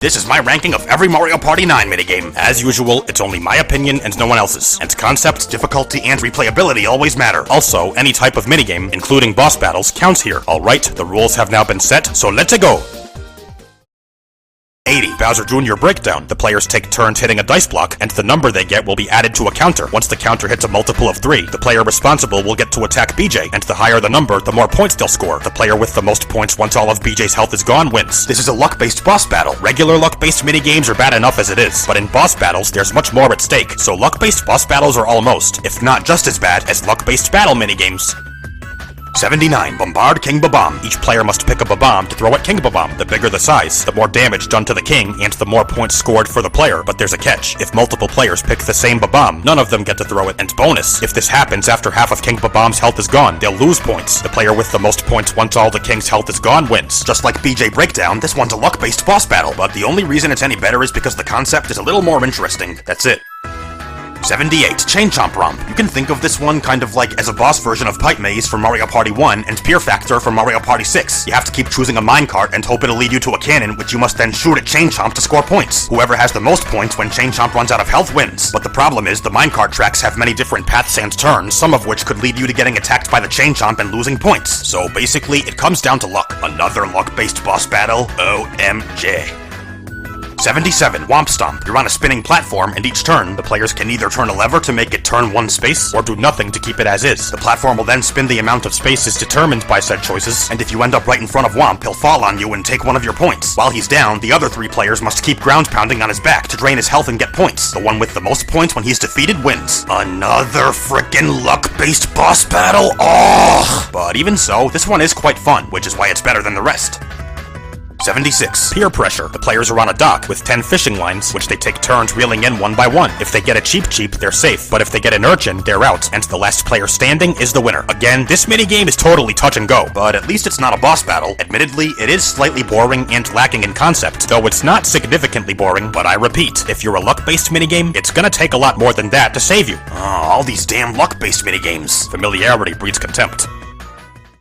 This is my ranking of every Mario Party 9 minigame. As usual, it's only my opinion and no one else's. And concept, difficulty, and replayability always matter. Also, any type of minigame, including boss battles, counts here. Alright, the rules have now been set, so let's go! 80. Bowser Jr. Breakdown. The players take turns hitting a dice block, and the number they get will be added to a counter. Once the counter hits a multiple of 3, the player responsible will get to attack BJ, and the higher the number, the more points they'll score. The player with the most points once all of BJ's health is gone wins. This is a luck-based boss battle. Regular luck-based minigames are bad enough as it is, but in boss battles, there's much more at stake. So luck-based boss battles are almost, if not just as bad, as luck-based battle minigames. 79. Bombard King Bob-omb. Each player must pick a Bob-omb to throw at King Bob-omb. The bigger the size, the more damage done to the king, and the more points scored for the player. But there's a catch. If multiple players pick the same Bob-omb, none of them get to throw it. And bonus, if this happens after half of King Bob-omb's health is gone, they'll lose points. The player with the most points once all the king's health is gone wins. Just like BJ Breakdown, this one's a luck-based boss battle, but the only reason it's any better is because the concept is a little more interesting. That's it. 78. Chain Chomp Romp. You can think of this one kind of like as a boss version of Pipe Maze from Mario Party 1 and Pier Factor from Mario Party 6. You have to keep choosing a minecart and hope it'll lead you to a cannon, which you must then shoot at Chain Chomp to score points. Whoever has the most points when Chain Chomp runs out of health wins. But the problem is the minecart tracks have many different paths and turns, some of which could lead you to getting attacked by the Chain Chomp and losing points. So basically, it comes down to luck. Another luck-based boss battle? OMG. 77. Womp Stomp. You're on a spinning platform, and each turn, the players can either turn a lever to make it turn one space, or do nothing to keep it as is. The platform will then spin the amount of spaces determined by said choices, and if you end up right in front of Womp, he'll fall on you and take one of your points. While he's down, the other 3 players must keep ground pounding on his back to drain his health and get points. The one with the most points when he's defeated wins. Another frickin' luck-based boss battle? Oh! But even so, this one is quite fun, which is why it's better than the rest. 76. Peer Pressure. The players are on a dock with 10 fishing lines, which they take turns reeling in one by one. If they get a cheap, they're safe, but if they get an urchin, they're out, and the last player standing is the winner. Again, this minigame is totally touch and go, but at least it's not a boss battle. Admittedly, it is slightly boring and lacking in concept, though it's not significantly boring, but I repeat, if you're a luck-based minigame, it's gonna take a lot more than that to save you. Oh, all these damn luck-based minigames. Familiarity breeds contempt.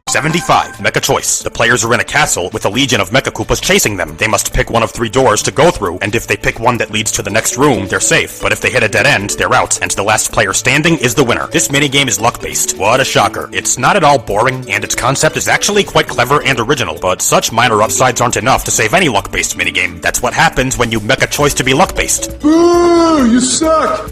75. Mecha Choice. The players are in a castle with a legion of Mecha Koopas chasing them. They must pick one of 3 doors to go through, and if they pick one that leads to the next room, they're safe. But if they hit a dead end, they're out, and the last player standing is the winner. This minigame is luck-based. What a shocker. It's not at all boring, and its concept is actually quite clever and original, but such minor upsides aren't enough to save any luck-based minigame. That's what happens when you Mecha Choice to be luck-based. Boo! You suck!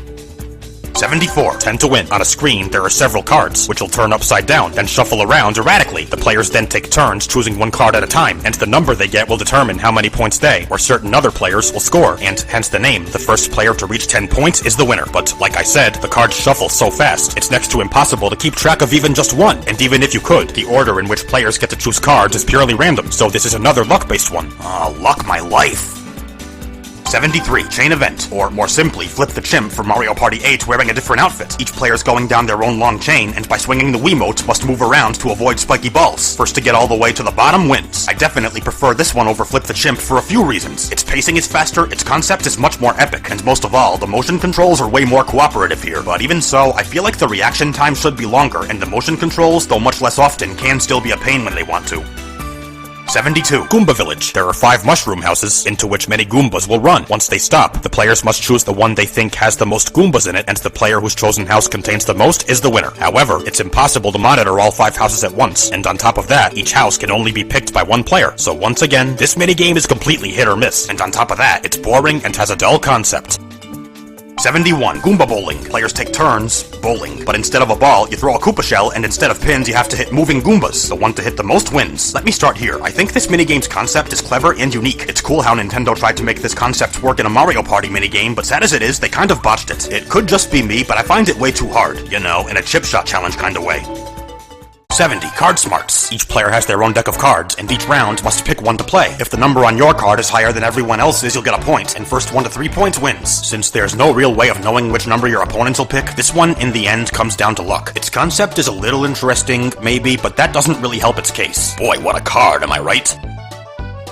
74. 10 to win. On a screen, there are several cards, which will turn upside down, then shuffle around erratically. The players then take turns choosing one card at a time, and the number they get will determine how many points they, or certain other players, will score, and hence the name. The first player to reach 10 points is the winner, but like I said, the cards shuffle so fast, it's next to impossible to keep track of even just one, and even if you could, the order in which players get to choose cards is purely random, so this is another luck-based one. Luck my life. 73. Chain Event, or more simply, Flip the Chimp from Mario Party 8 wearing a different outfit. Each player's going down their own long chain, and by swinging the Wiimote, must move around to avoid spiky balls. First to get all the way to the bottom wins. I definitely prefer this one over Flip the Chimp for a few reasons. Its pacing is faster, its concept is much more epic, and most of all, the motion controls are way more cooperative here. But even so, I feel like the reaction time should be longer, and the motion controls, though much less often, can still be a pain when they want to. 72. Goomba Village. There are 5 mushroom houses, into which many Goombas will run. Once they stop, the players must choose the one they think has the most Goombas in it, and the player whose chosen house contains the most is the winner. However, it's impossible to monitor all 5 houses at once, and on top of that, each house can only be picked by one player. So once again, this minigame is completely hit or miss, and on top of that, it's boring and has a dull concept. 71. Goomba Bowling. Players take turns bowling, but instead of a ball, you throw a Koopa shell, and instead of pins, you have to hit moving Goombas. The one to hit the most wins. Let me start here. I think this minigame's concept is clever and unique. It's cool how Nintendo tried to make this concept work in a Mario Party minigame, but sad as it is, they kind of botched it. It could just be me, but I find it way too hard. You know, in a chip shot challenge kind of way. 70. Card Smarts. Each player has their own deck of cards, and each round must pick one to play. If the number on your card is higher than everyone else's, you'll get a point, and first 1 to 3 points wins. Since there's no real way of knowing which number your opponents will pick, this one, in the end, comes down to luck. Its concept is a little interesting, maybe, but that doesn't really help its case. Boy, what a card, am I right?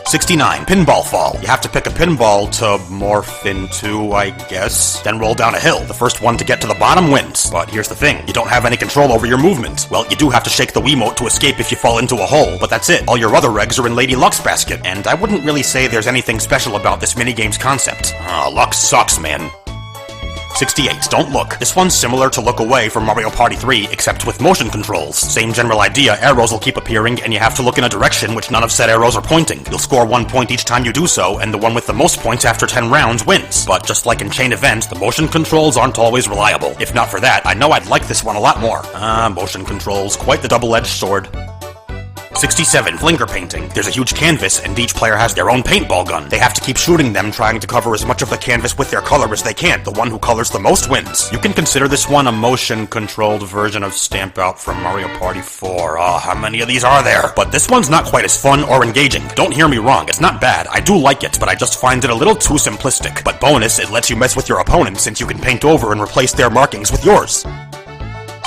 69. Pinball fall. You have to pick a pinball to morph into, I guess. Then roll down a hill. The first one to get to the bottom wins. But here's the thing, you don't have any control over your movement. Well, you do have to shake the Wiimote to escape if you fall into a hole, but that's it. All your other regs are in Lady Luck's basket, and I wouldn't really say there's anything special about this minigame's concept. Luck sucks, man. 68. Don't look. This one's similar to Look Away from Mario Party 3, except with motion controls. Same general idea, arrows will keep appearing, and you have to look in a direction which none of said arrows are pointing. You'll score 1 point each time you do so, and the one with the most points after 10 rounds wins. But just like in Chain Event, the motion controls aren't always reliable. If not for that, I know I'd like this one a lot more. Motion controls, quite the double-edged sword. 67. Finger painting. There's a huge canvas, and each player has their own paintball gun. They have to keep shooting them, trying to cover as much of the canvas with their color as they can. The one who colors the most wins. You can consider this one a motion-controlled version of Stamp Out from Mario Party 4. How many of these are there? But this one's not quite as fun or engaging. Don't hear me wrong, it's not bad. I do like it, but I just find it a little too simplistic. But bonus, it lets you mess with your opponent since you can paint over and replace their markings with yours.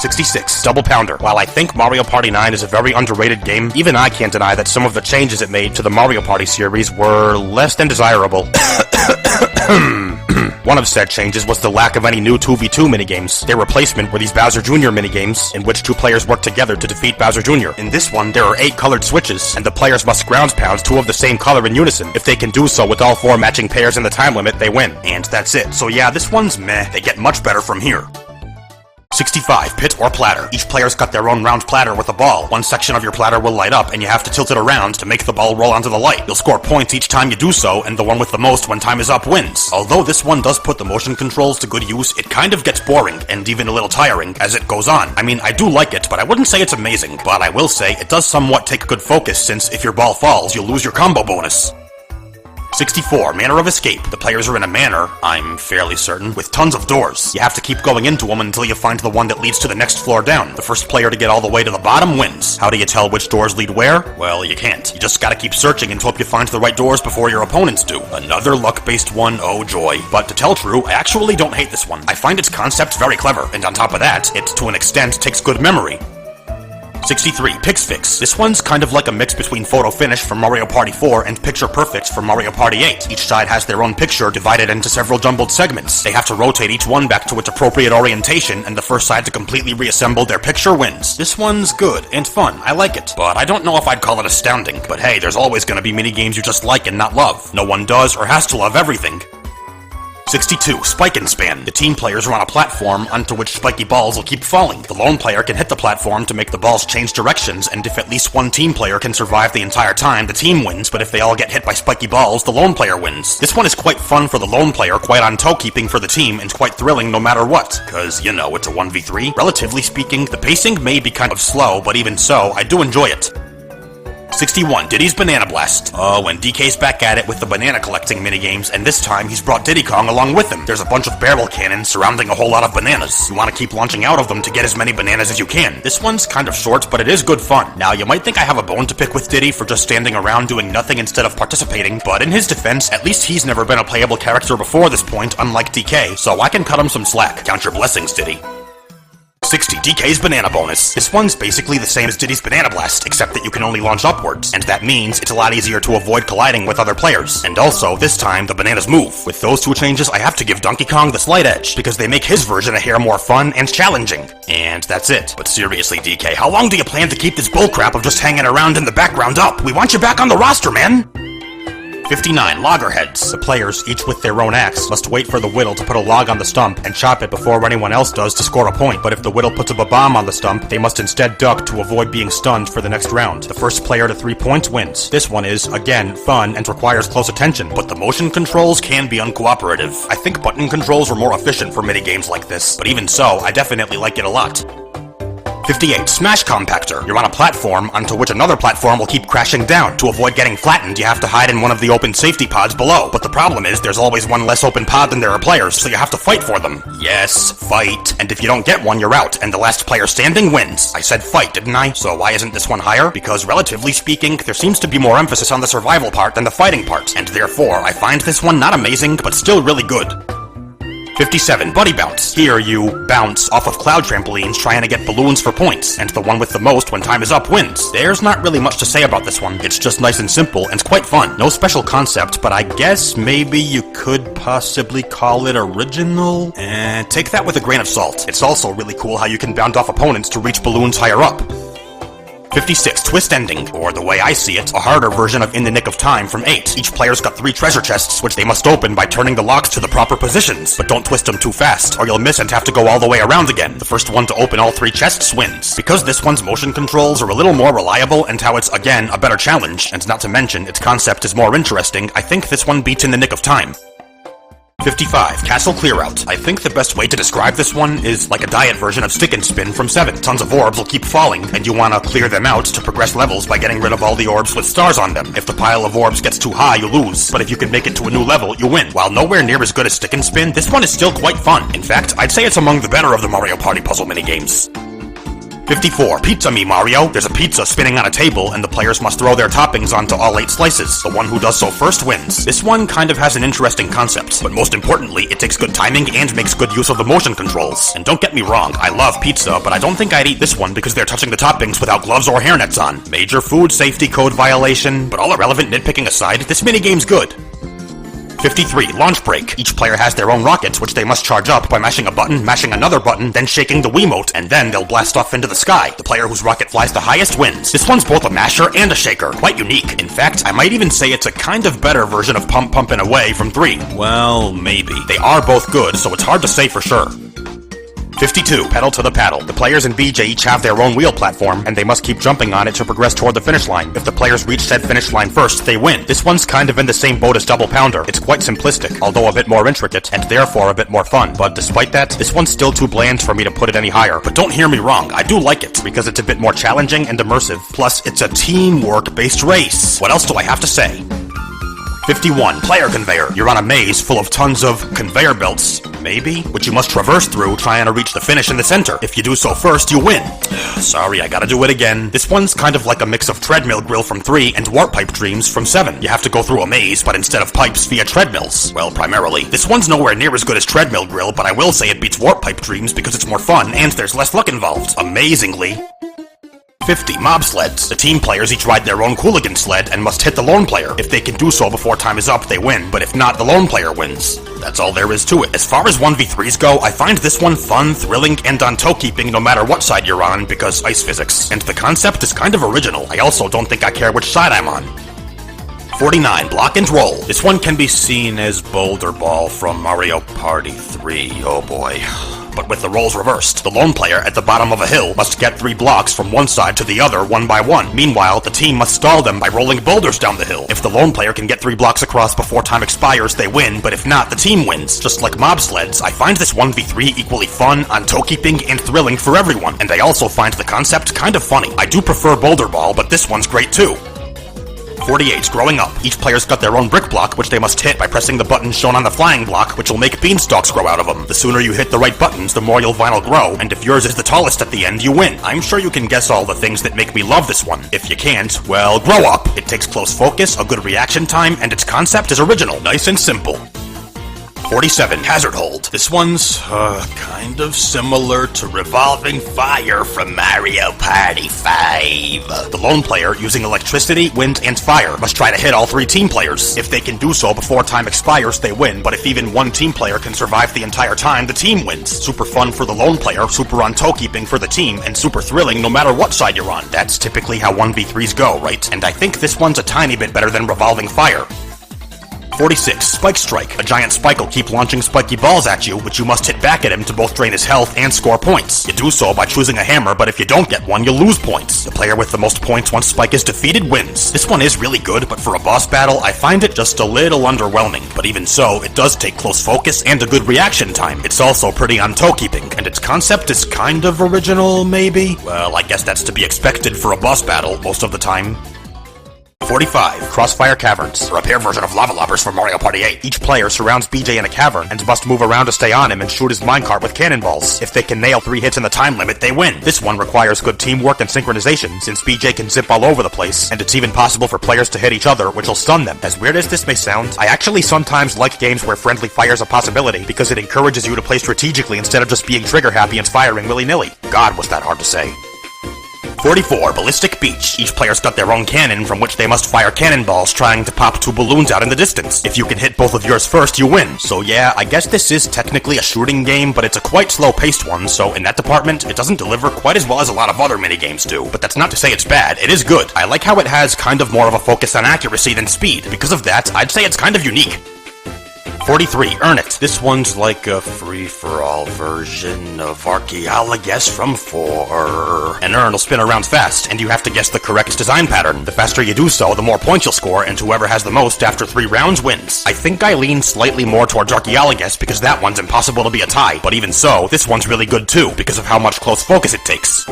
66. Double Pounder. While I think Mario Party 9 is a very underrated game, even I can't deny that some of the changes it made to the Mario Party series were less than desirable. One of said changes was the lack of any new 2v2 minigames. Their replacement were these Bowser Jr. minigames, in which 2 players work together to defeat Bowser Jr. In this one, there are 8 colored switches, and the players must ground pound 2 of the same color in unison. If they can do so with all 4 matching pairs in the time limit, they win. And that's it. So yeah, this one's meh. They get much better from here. 65. Pit or platter. Each player's got their own round platter with a ball. One section of your platter will light up, and you have to tilt it around to make the ball roll onto the light. You'll score points each time you do so, and the one with the most when time is up wins. Although this one does put the motion controls to good use, it kind of gets boring, and even a little tiring, as it goes on. I mean, I do like it, but I wouldn't say it's amazing, but I will say it does somewhat take good focus, since if your ball falls, you'll lose your combo bonus. 64. Manner of escape. The players are in a manor, I'm fairly certain, with tons of doors. You have to keep going into them until you find the one that leads to the next floor down. The first player to get all the way to the bottom wins. How do you tell which doors lead where? Well, you can't. You just gotta keep searching and hope you find the right doors before your opponents do. Another luck-based one, oh joy. But to tell true, I actually don't hate this one. I find its concept very clever, and on top of that, it, to an extent, takes good memory. 63. Pix Fix. This one's kind of like a mix between Photo Finish from Mario Party 4 and Picture Perfect from Mario Party 8. Each side has their own picture divided into several jumbled segments. They have to rotate each one back to its appropriate orientation, and the first side to completely reassemble their picture wins. This one's good and fun. I like it. But I don't know if I'd call it astounding. But hey, there's always gonna be minigames you just like and not love. No one does or has to love everything. 62. Spike and Span. The team players are on a platform onto which spiky balls will keep falling. The lone player can hit the platform to make the balls change directions, and if at least one team player can survive the entire time, the team wins, but if they all get hit by spiky balls, the lone player wins. This one is quite fun for the lone player, quite on toe-keeping for the team, and quite thrilling no matter what. Cause, you know, it's a 1v3. Relatively speaking, the pacing may be kind of slow, but even so, I do enjoy it. 61. Diddy's Banana Blast. Oh, and DK's back at it with the banana collecting minigames, and this time he's brought Diddy Kong along with him. There's a bunch of barrel cannons surrounding a whole lot of bananas. You want to keep launching out of them to get as many bananas as you can. This one's kind of short, but it is good fun. Now, you might think I have a bone to pick with Diddy for just standing around doing nothing instead of participating, but in his defense, at least he's never been a playable character before this point, unlike DK, so I can cut him some slack. Count your blessings, Diddy. 60. DK's Banana Bonus. This one's basically the same as Diddy's Banana Blast, except that you can only launch upwards, and that means it's a lot easier to avoid colliding with other players. And also, this time, the bananas move. With those 2 changes, I have to give Donkey Kong the slight edge, because they make his version a hair more fun and challenging. And that's it. But seriously, DK, how long do you plan to keep this bullcrap of just hanging around in the background up? We want you back on the roster, man! 59. Loggerheads. The players, each with their own axe, must wait for the whittle to put a log on the stump and chop it before anyone else does to score a point. But if the whittle puts a Bob-omb on the stump, they must instead duck to avoid being stunned for the next round. The first player to 3 points wins. This one is, again, fun and requires close attention, but the motion controls can be uncooperative. I think button controls are more efficient for minigames like this, but even so, I definitely like it a lot. 58. Smash Compactor. You're on a platform onto which another platform will keep crashing down. To avoid getting flattened, you have to hide in one of the open safety pods below. But the problem is, there's always one less open pod than there are players, so you have to fight for them. Yes, fight. And if you don't get one, you're out, and the last player standing wins. I said fight, didn't I? So why isn't this one higher? Because relatively speaking, there seems to be more emphasis on the survival part than the fighting part. And therefore, I find this one not amazing, but still really good. 57. Buddy Bounce. Here you bounce off of cloud trampolines trying to get balloons for points, and the one with the most when time is up wins. There's not really much to say about this one. It's just nice and simple, and it's quite fun. No special concept, but I guess maybe you could possibly call it original? Take that with a grain of salt. It's also really cool how you can bounce off opponents to reach balloons higher up. 56. Twist Ending, or the way I see it, a harder version of In the Nick of Time from 8. Each player's got 3 treasure chests, which they must open by turning the locks to the proper positions. But don't twist them too fast, or you'll miss and have to go all the way around again. The first one to open all 3 chests wins. Because this one's motion controls are a little more reliable, and how it's, again, a better challenge, and not to mention its concept is more interesting, I think this one beats In the Nick of Time. 55. Castle Clearout. I think the best way to describe this one is like a diet version of Stick and Spin from 7. Tons of orbs will keep falling, and you want to clear them out to progress levels by getting rid of all the orbs with stars on them. If the pile of orbs gets too high, you lose, but if you can make it to a new level, you win. While nowhere near as good as Stick and Spin, this one is still quite fun. In fact, I'd say it's among the better of the Mario Party puzzle minigames. 54. Pizza Me, Mario. There's a pizza spinning on a table, and the players must throw their toppings onto all 8 slices. The one who does so first wins. This one kind of has an interesting concept, but most importantly, it takes good timing and makes good use of the motion controls. And don't get me wrong, I love pizza, but I don't think I'd eat this one because they're touching the toppings without gloves or hairnets on. Major food safety code violation, but all irrelevant nitpicking aside, this minigame's good. 53. Launch Break. Each player has their own rockets, which they must charge up by mashing a button, mashing another button, then shaking the Wiimote, and then they'll blast off into the sky. The player whose rocket flies the highest wins. This one's both a masher and a shaker. Quite unique. In fact, I might even say it's a kind of better version of Pump Pumpin' Away from 3. Well, maybe. They are both good, so it's hard to say for sure. 52. Pedal to the Paddle. The players in BJ each have their own wheel platform, and they must keep jumping on it to progress toward the finish line. If the players reach said finish line first, they win. This one's kind of in the same boat as Double Pounder. It's quite simplistic, although a bit more intricate, and therefore a bit more fun. But despite that, this one's still too bland for me to put it any higher. But don't hear me wrong, I do like it, because it's a bit more challenging and immersive. Plus, it's a teamwork-based race. What else do I have to say? 51. Player Conveyor. You're on a maze full of tons of conveyor belts, maybe, which you must traverse through trying to reach the finish in the center. If you do so first, you win. Sorry, I gotta do it again. This one's kind of like a mix of Treadmill Grill from 3 and Warp Pipe Dreams from 7. You have to go through a maze, but instead of pipes, via treadmills. Well, primarily. This one's nowhere near as good as Treadmill Grill, but I will say it beats Warp Pipe Dreams because it's more fun and there's less luck involved. Amazingly. 50. Mob Sleds. The team players each ride their own Cooligan sled and must hit the lone player. If they can do so before time is up, they win, but if not, the lone player wins. That's all there is to it. As far as 1v3s go, I find this one fun, thrilling, and on toe-keeping no matter what side you're on, because ice physics. And the concept is kind of original. I also don't think I care which side I'm on. 49. Block and Roll. This one can be seen as Boulder Ball from Mario Party 3. Oh boy. But with the roles reversed. The lone player at the bottom of a hill must get 3 blocks from one side to the other one by one. Meanwhile, the team must stall them by rolling boulders down the hill. If the lone player can get 3 blocks across before time expires, they win, but if not, the team wins. Just like Mob Sleds, I find this 1v3 equally fun, on toe-keeping, and thrilling for everyone. And I also find the concept kind of funny. I do prefer Boulder Ball, but this one's great too. 48. Growing Up. Each player's got their own brick block, which they must hit by pressing the buttons shown on the flying block, which will make beanstalks grow out of them. The sooner you hit the right buttons, the more you'll vinyl grow, and if yours is the tallest at the end, you win. I'm sure you can guess all the things that make me love this one. If you can't, well, grow up. It takes close focus, a good reaction time, and its concept is original. Nice and simple. 47. Hazard Hold. This one's, kind of similar to Revolving Fire from Mario Party 5. The lone player, using electricity, wind, and fire, must try to hit all 3 team players. If they can do so before time expires, they win, but if even one team player can survive the entire time, the team wins. Super fun for the lone player, super on toe-keeping for the team, and super thrilling no matter what side you're on. That's typically how 1v3s go, right? And I think this one's a tiny bit better than Revolving Fire. 46. Spike Strike. A giant spike will keep launching spiky balls at you, which you must hit back at him to both drain his health and score points. You do so by choosing a hammer, but if you don't get one, you'll lose points. The player with the most points once Spike is defeated wins. This one is really good, but for a boss battle, I find it just a little underwhelming. But even so, it does take close focus and a good reaction time. It's also pretty on toe-keeping, and its concept is kind of original, maybe? Well, I guess that's to be expected for a boss battle most of the time. 45. Crossfire Caverns. A repair version of Lava Lobbers from Mario Party 8. Each player surrounds BJ in a cavern and must move around to stay on him and shoot his minecart with cannonballs. If they can nail 3 hits in the time limit, they win. This one requires good teamwork and synchronization, since BJ can zip all over the place, and it's even possible for players to hit each other, which will stun them. As weird as this may sound, I actually sometimes like games where friendly fire's a possibility, because it encourages you to play strategically instead of just being trigger happy and firing willy-nilly. God, was that hard to say. 44. Ballistic Beach. Each player's got their own cannon from which they must fire cannonballs trying to pop 2 balloons out in the distance. If you can hit both of yours first, you win. So yeah, I guess this is technically a shooting game, but it's a quite slow-paced one, so in that department, it doesn't deliver quite as well as a lot of other minigames do. But that's not to say it's bad, it is good. I like how it has kind of more of a focus on accuracy than speed. Because of that, I'd say it's kind of unique. 43. Earn It. This one's like a free-for-all version of Archaeologuess from 4. An urn will spin around fast, and you have to guess the correct design pattern. The faster you do so, the more points you'll score, and whoever has the most after 3 rounds wins. I think I lean slightly more towards Archaeologuess because that one's impossible to be a tie, but even so, this one's really good too, because of how much close focus it takes.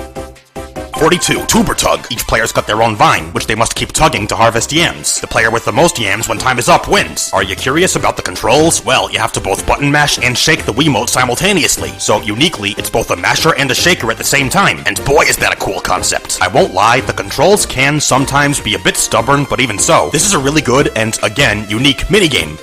42. Tuber Tug. Each player's got their own vine, which they must keep tugging to harvest yams. The player with the most yams when time is up wins. Are you curious about the controls? Well, you have to both button mash and shake the Wiimote simultaneously. So uniquely, it's both a masher and a shaker at the same time. And boy, is that a cool concept. I won't lie, the controls can sometimes be a bit stubborn, but even so, this is a really good and, again, unique minigame.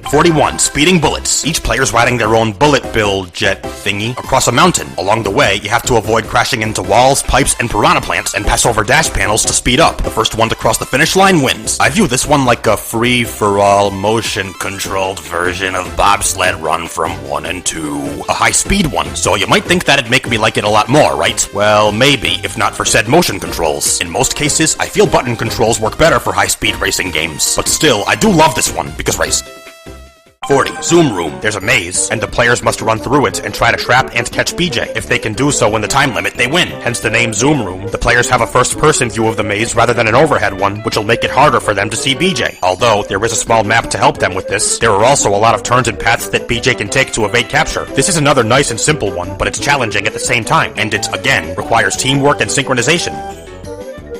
41. Speeding Bullets. Each player's riding their own bullet bill jet thingy across a mountain. Along the way, you have to avoid crashing into walls, pipes, and piranha plants, and pass over dash panels to speed up. The first one to cross the finish line wins. I view this one like a free-for-all, motion-controlled version of Bobsled Run from 1 and 2. A high-speed one, so you might think that'd make me like it a lot more, right? Well, maybe, if not for said motion controls. In most cases, I feel button controls work better for high-speed racing games. But still, I do love this one, because race. 40. Zoom Room. There's a maze, and the players must run through it and try to trap and catch BJ. If they can do so in the time limit, they win. Hence the name Zoom Room. The players have a first-person view of the maze rather than an overhead one, which will make it harder for them to see BJ. Although, there is a small map to help them with this, there are also a lot of turns and paths that BJ can take to evade capture. This is another nice and simple one, but it's challenging at the same time, and it, again, requires teamwork and synchronization.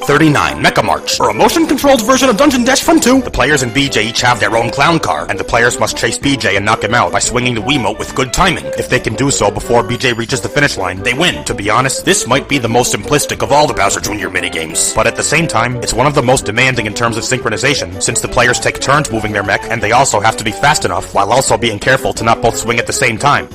39. Mecha March, or a motion-controlled version of Dungeon Dash from 2. The players and BJ each have their own clown car, and the players must chase BJ and knock him out by swinging the Wiimote with good timing. If they can do so before BJ reaches the finish line, they win. To be honest, this might be the most simplistic of all the Bowser Jr. minigames, but at the same time, it's one of the most demanding in terms of synchronization, since the players take turns moving their mech, and they also have to be fast enough while also being careful to not both swing at the same time.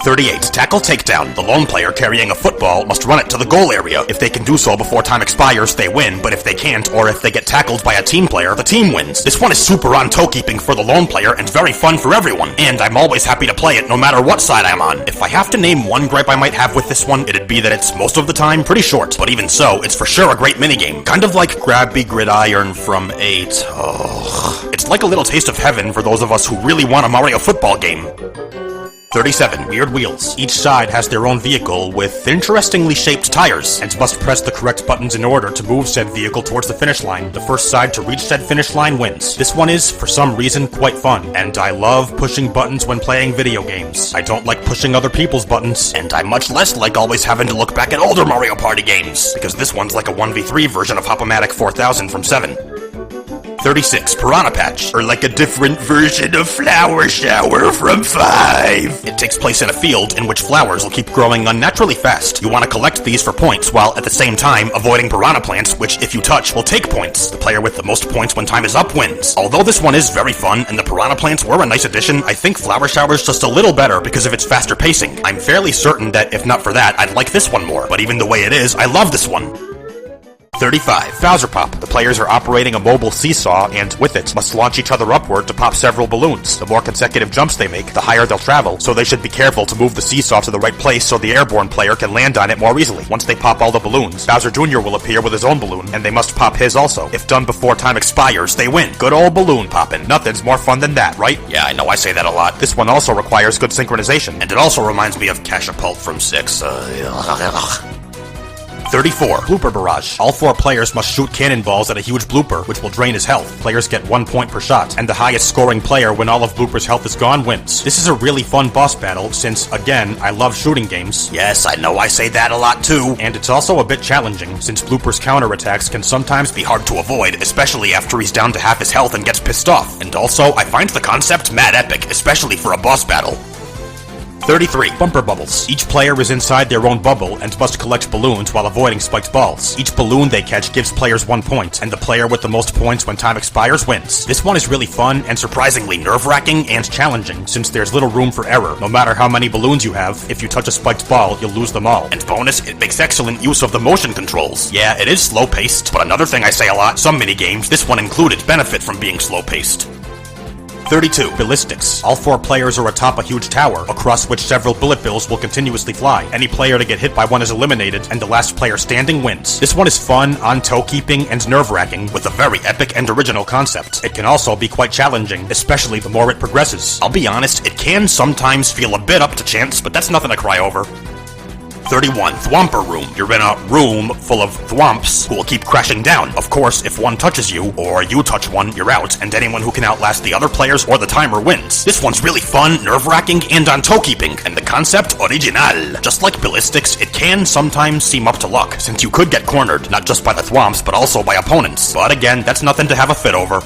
38. Tackle Takedown. The lone player carrying a football must run it to the goal area. If they can do so before time expires, they win, but if they can't, or if they get tackled by a team player, the team wins. This one is super on toe-keeping for the lone player and very fun for everyone, and I'm always happy to play it no matter what side I'm on. If I have to name one gripe I might have with this one, it'd be that it's, most of the time, pretty short, but even so, it's for sure a great minigame. Kind of like Grabby Gridiron from 8. It's like a little taste of heaven for those of us who really want a Mario football game. 37. Weird Wheels. Each side has their own vehicle with interestingly shaped tires, and must press the correct buttons in order to move said vehicle towards the finish line. The first side to reach said finish line wins. This one is, for some reason, quite fun, and I love pushing buttons when playing video games. I don't like pushing other people's buttons, and I much less like always having to look back at older Mario Party games, because this one's like a 1v3 version of Hop-O-Matic 4000 from 7. 36. Piranha Patch, or like a different version of Flower Shower from 5. It takes place in a field in which flowers will keep growing unnaturally fast. You want to collect these for points, while at the same time avoiding piranha plants, which if you touch will take points. The player with the most points when time is up wins. Although this one is very fun, and the piranha plants were a nice addition, I think Flower Shower's just a little better because of its faster pacing. I'm fairly certain that if not for that, I'd like this one more, but even the way it is, I love this one. 35. Bowser Pop. The players are operating a mobile seesaw and, with it, must launch each other upward to pop several balloons. The more consecutive jumps they make, the higher they'll travel, so they should be careful to move the seesaw to the right place so the airborne player can land on it more easily. Once they pop all the balloons, Bowser Jr. will appear with his own balloon, and they must pop his also. If done before time expires, they win. Good old balloon poppin'. Nothing's more fun than that, right? Yeah, I know I say that a lot. This one also requires good synchronization, and it also reminds me of Cashapult from 6. 34. Blooper Barrage. All 4 players must shoot cannonballs at a huge blooper, which will drain his health. Players get 1 point per shot, and the highest scoring player when all of Blooper's health is gone wins. This is a really fun boss battle since, again, I love shooting games. Yes, I know I say that a lot too. And it's also a bit challenging, since Blooper's counterattacks can sometimes be hard to avoid, especially after he's down to half his health and gets pissed off. And also, I find the concept mad epic, especially for a boss battle. 33. Bumper Bubbles. Each player is inside their own bubble and must collect balloons while avoiding spiked balls. Each balloon they catch gives players 1 point, and the player with the most points when time expires wins. This one is really fun and surprisingly nerve-wracking and challenging, since there's little room for error. No matter how many balloons you have, if you touch a spiked ball, you'll lose them all. And bonus, it makes excellent use of the motion controls. Yeah, it is slow-paced, but another thing I say a lot, some minigames, this one included, benefit from being slow-paced. 32. Ballistics. All 4 players are atop a huge tower, across which several bullet bills will continuously fly. Any player to get hit by one is eliminated, and the last player standing wins. This one is fun, on-toe keeping, and nerve-wracking, with a very epic and original concept. It can also be quite challenging, especially the more it progresses. I'll be honest, it can sometimes feel a bit up to chance, but that's nothing to cry over. 31. Thwomper Room. You're in a room full of thwomps who will keep crashing down. Of course, if one touches you, or you touch one, you're out, and anyone who can outlast the other players or the timer wins. This one's really fun, nerve-wracking, and on toe-keeping, and the concept original. Just like Ballistics, it can sometimes seem up to luck, since you could get cornered, not just by the thwomps, but also by opponents. But again, that's nothing to have a fit over.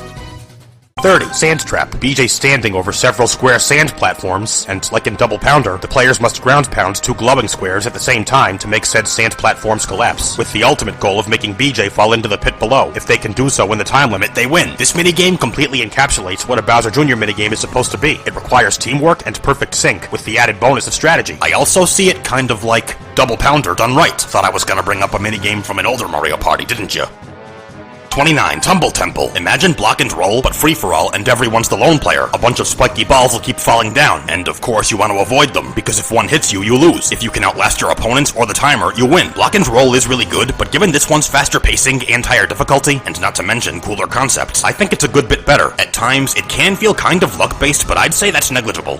30. Sand Trap. BJ's standing over several square sand platforms, and like in Double Pounder, the players must ground pound 2 glowing squares at the same time to make said sand platforms collapse, with the ultimate goal of making BJ fall into the pit below. If they can do so in the time limit, they win. This minigame completely encapsulates what a Bowser Jr. minigame is supposed to be. It requires teamwork and perfect sync, with the added bonus of strategy. I also see it kind of like Double Pounder done right. Thought I was gonna bring up a minigame from an older Mario Party, didn't you? 29. Tumble Temple. Imagine block and roll, but free-for-all, and everyone's the lone player. A bunch of spiky balls will keep falling down, and of course you want to avoid them, because if one hits you, you lose. If you can outlast your opponents or the timer, you win. Block and roll is really good, but given this one's faster pacing and higher difficulty, and not to mention cooler concepts, I think it's a good bit better. At times, it can feel kind of luck-based, but I'd say that's negligible.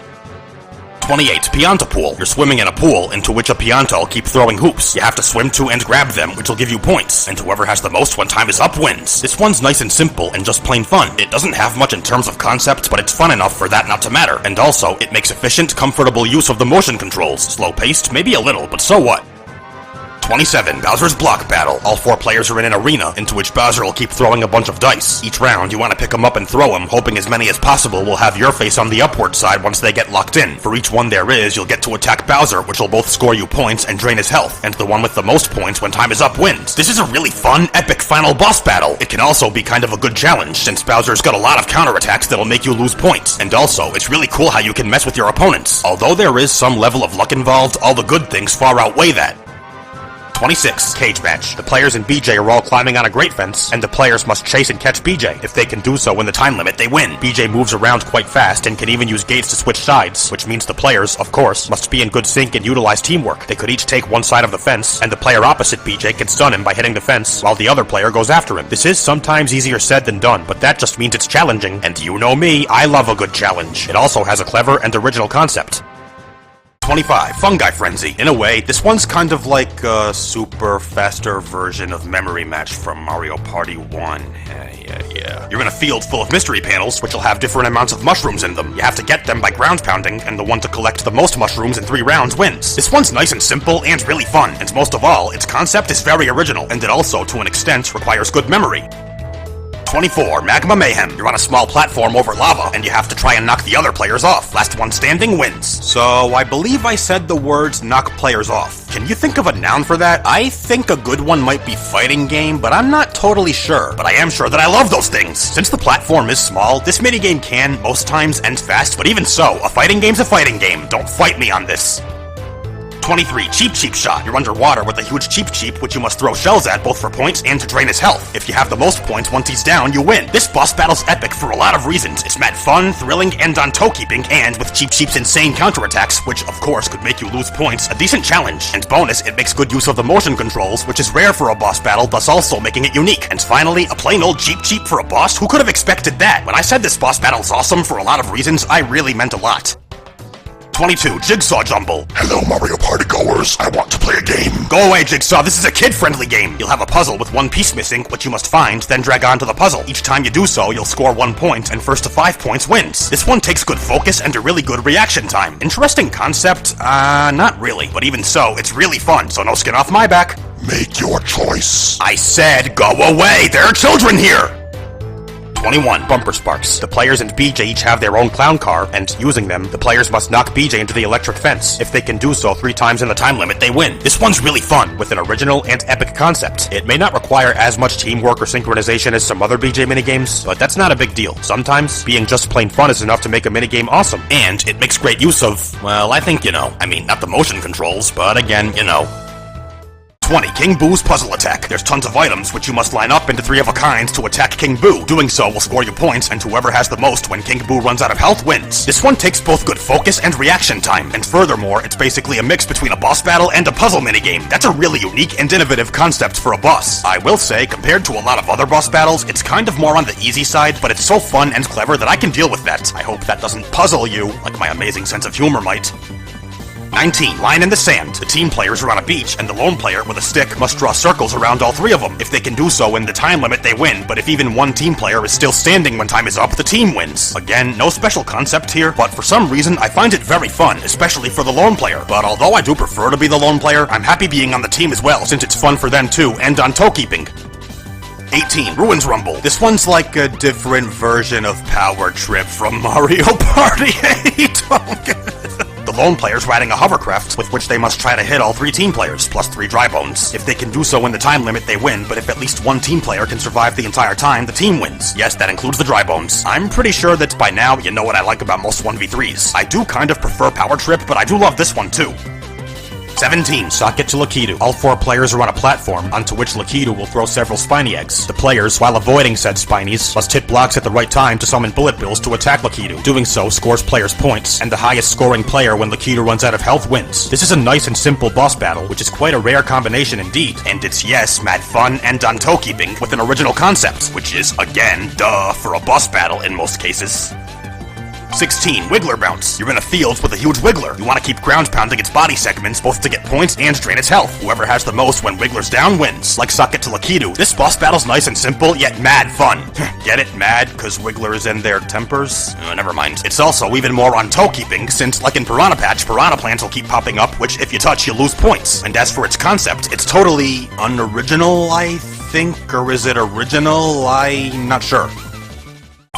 28. Pianta Pool. You're swimming in a pool into which a Pianta will keep throwing hoops. You have to swim to and grab them, which will give you points, and whoever has the most when time is up wins. This one's nice and simple and just plain fun. It doesn't have much in terms of concept, but it's fun enough for that not to matter. And also, it makes efficient, comfortable use of the motion controls. Slow-paced, maybe a little, but so what? 27. Bowser's Block Battle. All 4 players are in an arena into which Bowser will keep throwing a bunch of dice. Each round, you want to pick them up and throw them, hoping as many as possible will have your face on the upward side once they get locked in. For each one there is, you'll get to attack Bowser, which will both score you points and drain his health, and the one with the most points when time is up wins. This is a really fun, epic final boss battle. It can also be kind of a good challenge, since Bowser's got a lot of counterattacks that'll make you lose points. And also, it's really cool how you can mess with your opponents. Although there is some level of luck involved, all the good things far outweigh that. 26. Cage Match. The players and BJ are all climbing on a grate fence, and the players must chase and catch BJ. If they can do so in the time limit, they win. BJ moves around quite fast and can even use gates to switch sides, which means the players, of course, must be in good sync and utilize teamwork. They could each take one side of the fence, and the player opposite BJ can stun him by hitting the fence, while the other player goes after him. This is sometimes easier said than done, but that just means it's challenging, and you know me, I love a good challenge. It also has a clever and original concept. 25. Fungi Frenzy. In a way, this one's kind of like a super faster version of Memory Match from Mario Party 1. Yeah. You're in a field full of mystery panels, which will have different amounts of mushrooms in them. You have to get them by ground pounding, and the one to collect the most mushrooms in 3 rounds wins. This one's nice and simple and really fun, and most of all, its concept is very original, and it also, to an extent, requires good memory. 24. Magma Mayhem. You're on a small platform over lava, and you have to try and knock the other players off. Last one standing wins. So, I believe I said the words knock players off. Can you think of a noun for that? I think a good one might be fighting game, but I'm not totally sure. But I am sure that I love those things. Since the platform is small, this minigame can, most times, end fast, but even so, a fighting game's a fighting game. Don't fight me on this. 23. Cheap Shot. You're underwater with a huge Cheap, which you must throw shells at both for points and to drain his health. If you have the most points once he's down, you win. This boss battle's epic for a lot of reasons. It's mad fun, thrilling, and on toe keeping, and with Cheap's insane counterattacks, which of course could make you lose points, a decent challenge. And bonus, it makes good use of the motion controls, which is rare for a boss battle, thus also making it unique. And finally, a plain old Cheap for a boss? Who could have expected that? When I said this boss battle's awesome for a lot of reasons, I really meant a lot. 22, Jigsaw Jumble. Hello, Mario Party goers. I want to play a game. Go away, Jigsaw. This is a kid-friendly game. You'll have a puzzle with one piece missing, which you must find, then drag onto the puzzle. Each time you do so, you'll score 1 point, and first to 5 points wins. This one takes good focus and a really good reaction time. Interesting concept? Not really. But even so, it's really fun, so no skin off my back. Make your choice. I said go away! There are children here! 21, Bumper Sparks. The players and BJ each have their own clown car, and using them, the players must knock BJ into the electric fence. If they can do so 3 times in the time limit, they win. This one's really fun, with an original and epic concept. It may not require as much teamwork or synchronization as some other BJ minigames, but that's not a big deal. Sometimes, being just plain fun is enough to make a minigame awesome. And it makes great use of, well, I think, I mean, not the motion controls, but again, 20, King Boo's Puzzle Attack. There's tons of items which you must line up into 3 of a kind to attack King Boo. Doing so will score you points, and whoever has the most when King Boo runs out of health wins. This one takes both good focus and reaction time, and furthermore, it's basically a mix between a boss battle and a puzzle minigame. That's a really unique and innovative concept for a boss. I will say, compared to a lot of other boss battles, it's kind of more on the easy side, but it's so fun and clever that I can deal with that. I hope that doesn't puzzle you, like my amazing sense of humor might. 19, Line in the Sand. The team players are on a beach, and the lone player with a stick must draw circles around all 3 of them. If they can do so in the time limit, they win, but if even one team player is still standing when time is up, the team wins. Again, no special concept here, but for some reason, I find it very fun, especially for the lone player. But although I do prefer to be the lone player, I'm happy being on the team as well, since it's fun for them too, and on toe keeping. 18, Ruins Rumble. This one's like a different version of Power Trip from Mario Party 8. The lone player's riding a hovercraft, with which they must try to hit all 3 team players, plus 3 dry bones. If they can do so in the time limit, they win, but if at least one team player can survive the entire time, the team wins. Yes, that includes the dry bones. I'm pretty sure that by now you know what I like about most 1v3s. I do kind of prefer Power Trip, but I do love this one too. 17, Socket to Lakitu. All 4 players are on a platform, onto which Lakitu will throw several spiny eggs. The players, while avoiding said spinies, must hit blocks at the right time to summon bullet bills to attack Lakitu. Doing so scores players points, and the highest scoring player when Lakitu runs out of health wins. This is a nice and simple boss battle, which is quite a rare combination indeed. And it's, yes, mad fun and on toe keeping, with an original concept, which is, again, duh, for a boss battle in most cases. 16, Wiggler Bounce. You're in a field with a huge Wiggler. You want to keep ground pounding its body segments, both to get points and drain its health. Whoever has the most when Wiggler's down wins. Like Socket to Lakitu, this boss battle's nice and simple, yet mad fun. Get it? Mad? Cause Wiggler is in their tempers? Never mind. It's also even more on toe keeping, since like in Piranha Patch, piranha plants will keep popping up, which if you touch, you lose points. And as for its concept, it's totally unoriginal, I think? Or is it original? I'm not sure.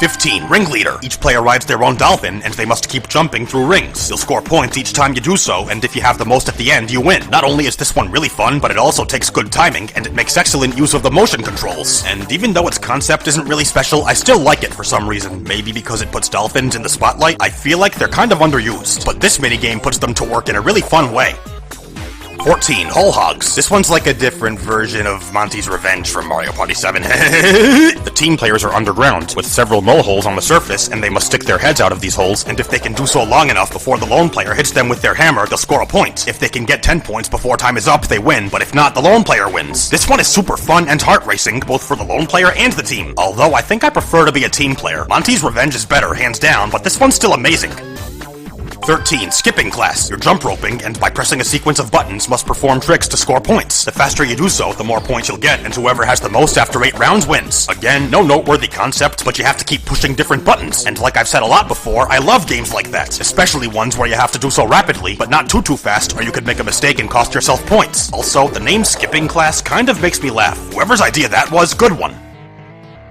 15, Ringleader. Each player rides their own dolphin, and they must keep jumping through rings. You'll score points each time you do so, and if you have the most at the end, you win. Not only is this one really fun, but it also takes good timing, and it makes excellent use of the motion controls. And even though its concept isn't really special, I still like it for some reason. Maybe because it puts dolphins in the spotlight. I feel like they're kind of underused, but this minigame puts them to work in a really fun way. 14, Hole Hogs. This one's like a different version of Monty's Revenge from Mario Party 7. The team players are underground, with several mole holes on the surface, and they must stick their heads out of these holes, and if they can do so long enough before the lone player hits them with their hammer, they'll score a point. If they can get 10 points before time is up, they win, but if not, the lone player wins. This one is super fun and heart-racing, both for the lone player and the team. Although I think I prefer to be a team player. Monty's Revenge is better, hands down, but this one's still amazing. 13, Skipping Class. You're jump roping, and by pressing a sequence of buttons, must perform tricks to score points. The faster you do so, the more points you'll get, and whoever has the most after 8 rounds wins. Again, no noteworthy concept, but you have to keep pushing different buttons. And like I've said a lot before, I love games like that, especially ones where you have to do so rapidly, but not too fast, or you could make a mistake and cost yourself points. Also, the name Skipping Class kind of makes me laugh. Whoever's idea that was, good one.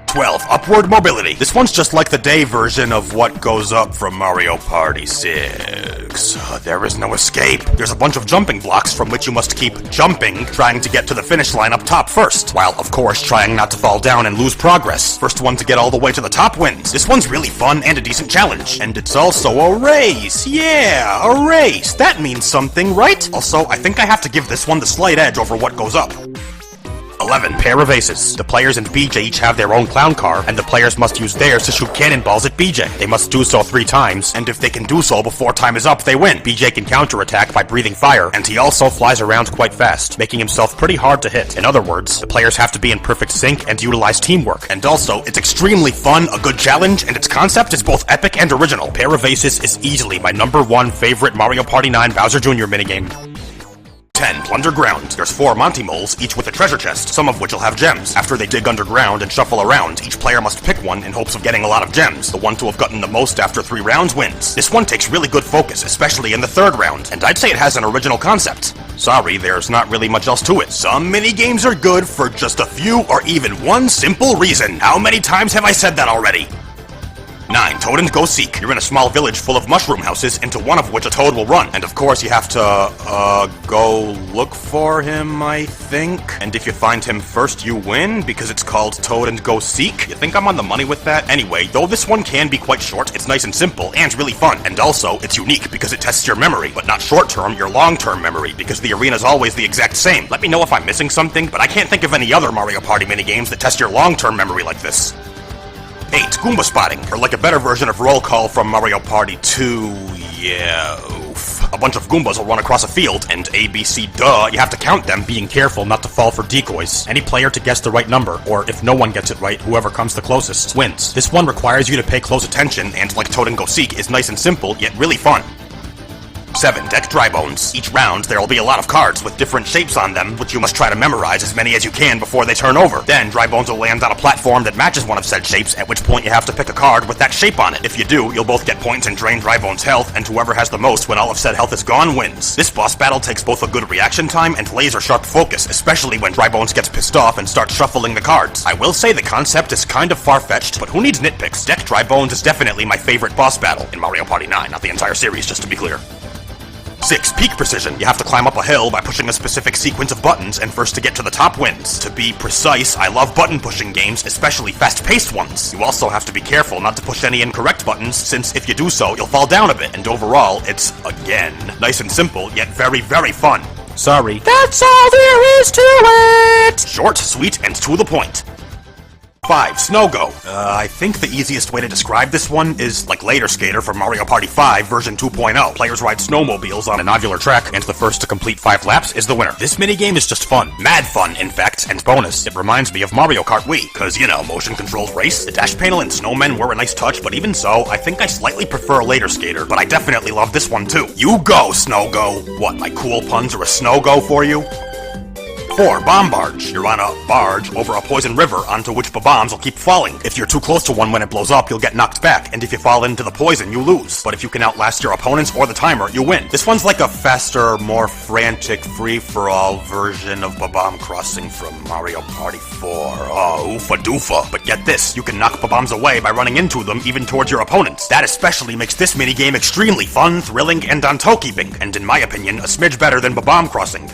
12, Upward Mobility. This one's just like the day version of what goes up from Mario Party 6. There is no escape. There's a bunch of jumping blocks from which you must keep jumping, trying to get to the finish line up top first, while of course trying not to fall down and lose progress. First one to get all the way to the top wins. This one's really fun and a decent challenge. And it's also a race. Yeah, a race. That means something, right? Also, I think I have to give this one the slight edge over what goes up. 11. Pair of aces. The players and BJ each have their own clown car, and the players must use theirs to shoot cannonballs at BJ. They must do so 3 times, and if they can do so before time is up, they win. BJ can counterattack by breathing fire, and he also flies around quite fast, making himself pretty hard to hit. In other words, the players have to be in perfect sync and utilize teamwork. And also, it's extremely fun, a good challenge, and its concept is both epic and original. Pair of aces is easily my #1 favorite Mario Party 9 Bowser Jr. minigame. 10. Underground. There's 4 Monty Moles, each with a treasure chest, some of which will have gems. After they dig underground and shuffle around, each player must pick one in hopes of getting a lot of gems. The one to have gotten the most after 3 rounds wins. This one takes really good focus, especially in the 3rd round, and I'd say it has an original concept. Sorry, there's not really much else to it. Some minigames are good for just a few or even one simple reason. How many times have I said that already? 9. Toad and Go Seek. You're in a small village full of mushroom houses, into one of which a toad will run. And of course you have to, go look for him, I think? And if you find him first, you win, because it's called Toad and Go Seek? You think I'm on the money with that? Anyway, though this one can be quite short, it's nice and simple, and really fun. And also, it's unique, because it tests your memory, but not short-term, your long-term memory, because the arena's always the exact same. Let me know if I'm missing something, but I can't think of any other Mario Party minigames that test your long-term memory like this. 8. Goomba Spotting, or like a better version of Roll Call from Mario Party 2, yeah, oof. A bunch of Goombas will run across a field, and ABC, duh, you have to count them, being careful not to fall for decoys. Any player to guess the right number, or if no one gets it right, whoever comes the closest, wins. This one requires you to pay close attention, and like Toad and Go Seek, is nice and simple, yet really fun. 7. Deck Dry Bones. Each round, there will be a lot of cards with different shapes on them, which you must try to memorize as many as you can before they turn over. Then, Dry Bones will land on a platform that matches one of said shapes, at which point you have to pick a card with that shape on it. If you do, you'll both get points and drain Dry Bones' health, and whoever has the most when all of said health is gone wins. This boss battle takes both a good reaction time and laser-sharp focus, especially when Dry Bones gets pissed off and starts shuffling the cards. I will say the concept is kind of far-fetched, but who needs nitpicks? Deck Dry Bones is definitely my favorite boss battle in Mario Party 9, not the entire series, just to be clear. 6. Peak Precision. You have to climb up a hill by pushing a specific sequence of buttons, and first to get to the top wins. To be precise, I love button pushing games, especially fast-paced ones. You also have to be careful not to push any incorrect buttons, since if you do so, you'll fall down a bit. And overall, it's, again, nice and simple, yet very, very fun. Sorry. That's all there is to it! Short, sweet, and to the point. 5. Snow Go. I think the easiest way to describe this one is like Later Skater from Mario Party 5 version 2.0. Players ride snowmobiles on an ovular track, and the first to complete 5 laps is the winner. This minigame is just fun. Mad fun, in fact, and bonus, it reminds me of Mario Kart Wii, cause, you know, motion-controlled race. The dash panel and snowmen were a nice touch, but even so, I think I slightly prefer Later Skater, but I definitely love this one too. You go, Snow Go! What, my cool puns are a snow go for you? 4. Bomb Barge. You're on a barge over a poison river onto which bombs will keep falling. If you're too close to one when it blows up, you'll get knocked back, and if you fall into the poison, you lose. But if you can outlast your opponents or the timer, you win. This one's like a faster, more frantic, free-for-all version of Bob-omb Crossing from Mario Party 4. Oh, oofa doofa. But get this, you can knock bombs away by running into them, even towards your opponents. That especially makes this minigame extremely fun, thrilling, and on toe-keeping, and in my opinion, a smidge better than Bob-omb Crossing.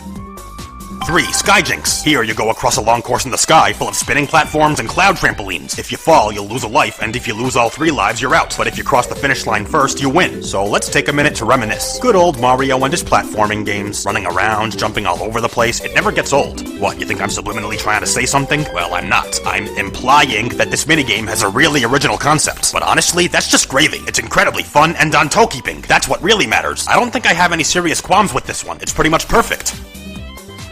3. Skijinks. Here you go across a long course in the sky full of spinning platforms and cloud trampolines. If you fall, you'll lose a life, and if you lose all 3 lives, you're out. But if you cross the finish line first, you win. So let's take a minute to reminisce. Good old Mario and his platforming games. Running around, jumping all over the place, it never gets old. What, you think I'm subliminally trying to say something? Well, I'm not. I'm implying that this minigame has a really original concept. But honestly, that's just gravy. It's incredibly fun and on toe-keeping. That's what really matters. I don't think I have any serious qualms with this one. It's pretty much perfect.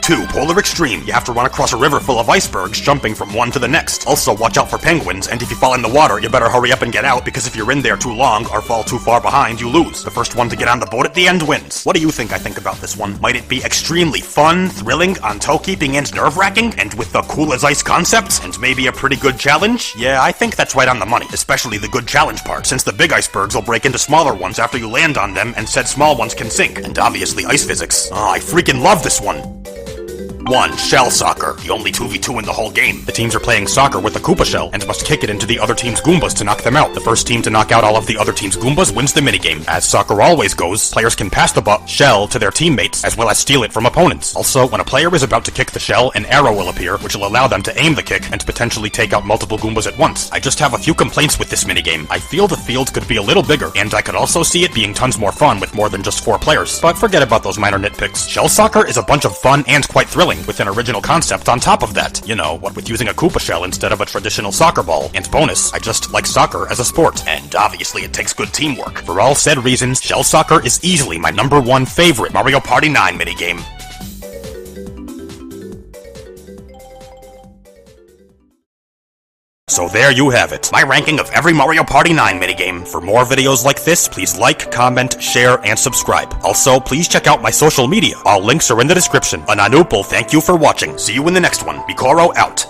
2. Polar Extreme. You have to run across a river full of icebergs, jumping from one to the next. Also, watch out for penguins, and if you fall in the water, you better hurry up and get out, because if you're in there too long, or fall too far behind, you lose. The first one to get on the boat at the end wins. What do you think I think about this one? Might it be extremely fun, thrilling, on toe-keeping, and nerve-wracking, and with the cool-as-ice concept, and maybe a pretty good challenge? Yeah, I think that's right on the money, especially the good challenge part, since the big icebergs will break into smaller ones after you land on them, and said small ones can sink, and obviously ice physics. Oh, I freaking love this one! 1. Shell Soccer. The only 2v2 in the whole game. The teams are playing soccer with a Koopa shell and must kick it into the other team's Goombas to knock them out. The first team to knock out all of the other team's Goombas wins the minigame. As soccer always goes, players can pass the shell to their teammates as well as steal it from opponents. Also, when a player is about to kick the shell, an arrow will appear, which will allow them to aim the kick and potentially take out multiple Goombas at once. I just have a few complaints with this minigame. I feel the field could be a little bigger, and I could also see it being tons more fun with more than just 4 players. But forget about those minor nitpicks. Shell Soccer is a bunch of fun and quite thrilling. appealing, with an original concept on top of that. You know, what with using a Koopa shell instead of a traditional soccer ball. And bonus, I just like soccer as a sport. And obviously it takes good teamwork. For all said reasons, Shell Soccer is easily my #1 favorite Mario Party 9 minigame. So there you have it, my ranking of every Mario Party 9 minigame. For more videos like this, please like, comment, share, and subscribe. Also, please check out my social media. All links are in the description. Ananupal, thank you for watching. See you in the next one. Mikoro out.